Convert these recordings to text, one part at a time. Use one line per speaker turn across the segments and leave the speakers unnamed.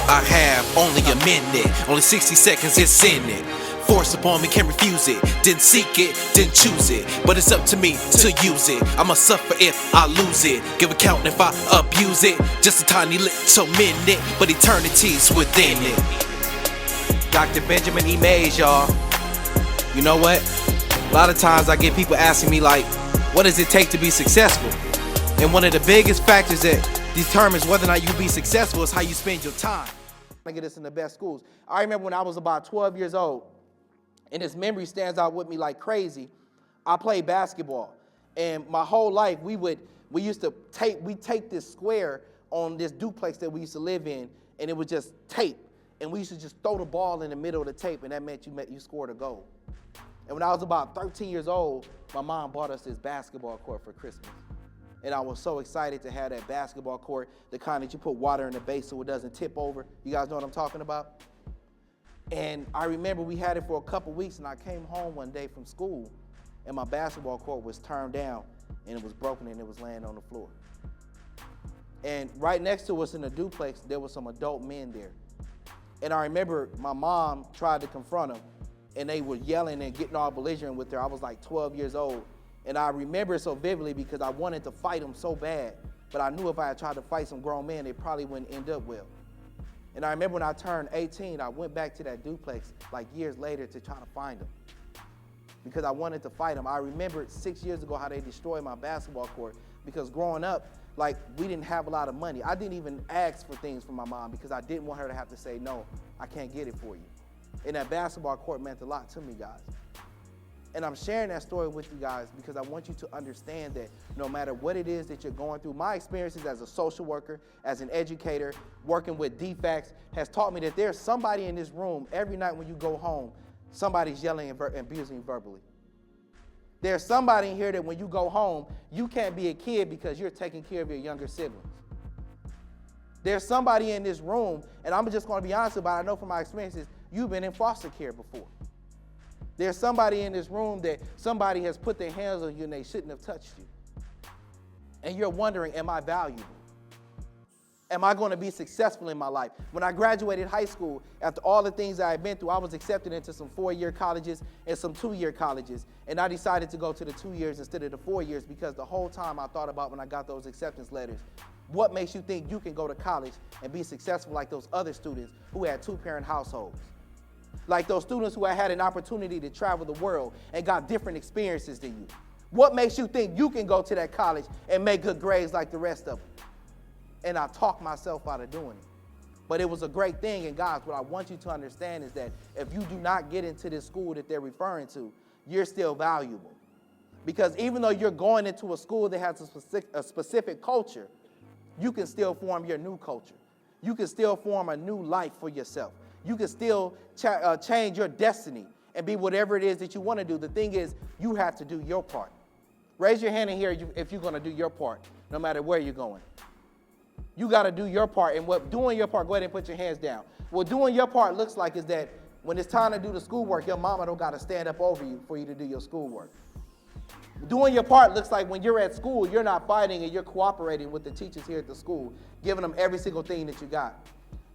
I have only a minute, only 60 seconds, it's in it. Forced upon me, can't refuse it. Didn't seek it, didn't choose it. But it's up to me to use it. I'ma suffer if I lose it. Give account if I abuse it. Just a tiny little minute, but eternity's within it. Dr. Benjamin E. Mays, y'all. You know what? A lot of times I get people asking me like, what does it take to be successful? And one of the biggest factors that determines whether or not you be successful is how you spend your time. I get this in the best schools. I remember when I was about 12 years old, and this memory stands out with me like crazy. I played basketball, and my whole life we take this square on this duplex that we used to live in, and it was just tape, and we used to just throw the ball in the middle of the tape, and that meant you scored a goal. And when I was about 13 years old, my mom bought us this basketball court for Christmas. And I was so excited to have that basketball court, the kind that you put water in the base so it doesn't tip over. You guys know what I'm talking about? And I remember we had it for a couple weeks, and I came home one day from school, and my basketball court was turned down, and it was broken, and it was laying on the floor. And right next to us in the duplex, there were some adult men there. And I remember my mom tried to confront them, and they were yelling and getting all belligerent with her. I was like 12 years old. And I remember it so vividly because I wanted to fight them so bad, but I knew if I had tried to fight some grown men, it probably wouldn't end up well. And I remember when I turned 18, I went back to that duplex like years later to try to find them because I wanted to fight them. I remembered 6 years ago how they destroyed my basketball court because growing up, like, we didn't have a lot of money. I didn't even ask for things from my mom because I didn't want her to have to say, no, I can't get it for you. And that basketball court meant a lot to me, guys. And I'm sharing that story with you guys because I want you to understand that no matter what it is that you're going through, my experiences as a social worker, as an educator, working with DFACS has taught me that there's somebody in this room every night when you go home, somebody's yelling and abusing you verbally. There's somebody in here that when you go home, you can't be a kid because you're taking care of your younger siblings. There's somebody in this room, and I'm just going to be honest about it, I know from my experiences, you've been in foster care before. There's somebody in this room that somebody has put their hands on you and they shouldn't have touched you. And you're wondering, am I valuable? Am I going to be successful in my life? When I graduated high school, after all the things that I've been through, I was accepted into some 4-year colleges and some 2-year colleges. And I decided to go to the 2 years instead of the 4 years because the whole time I thought about when I got those acceptance letters, what makes you think you can go to college and be successful like those other students who had 2-parent households? Like those students who had an opportunity to travel the world and got different experiences than you. What makes you think you can go to that college and make good grades like the rest of them? And I talked myself out of doing it. But it was a great thing, and guys, what I want you to understand is that if you do not get into this school that they're referring to, you're still valuable. Because even though you're going into a school that has a specific culture, you can still form your new culture. You can still form a new life for yourself. You can still change your destiny and be whatever it is that you want to do. The thing is, you have to do your part. Raise your hand in here if you're going to do your part, no matter where you're going. You got to do your part. And what doing your part, go ahead and put your hands down. What doing your part looks like is that when it's time to do the schoolwork, your mama don't got to stand up over you for you to do your schoolwork. Doing your part looks like when you're at school, you're not fighting and you're cooperating with the teachers here at the school, giving them every single thing that you got.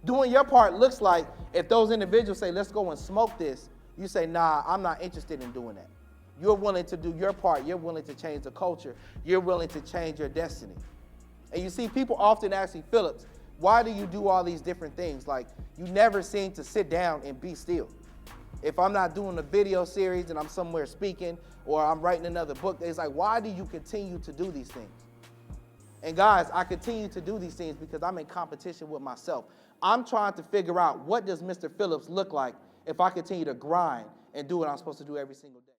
Doing your part looks like if those individuals say, let's go and smoke this, you say, nah, I'm not interested in doing that. You're willing to do your part. You're willing to change the culture. You're willing to change your destiny. And you see, people often ask me, Phillips, why do you do all these different things? Like, you never seem to sit down and be still. If I'm not doing a video series and I'm somewhere speaking or I'm writing another book, it's like, why do you continue to do these things? And guys, I continue to do these things because I'm in competition with myself. I'm trying to figure out what does Mr. Phillips look like if I continue to grind and do what I'm supposed to do every single day.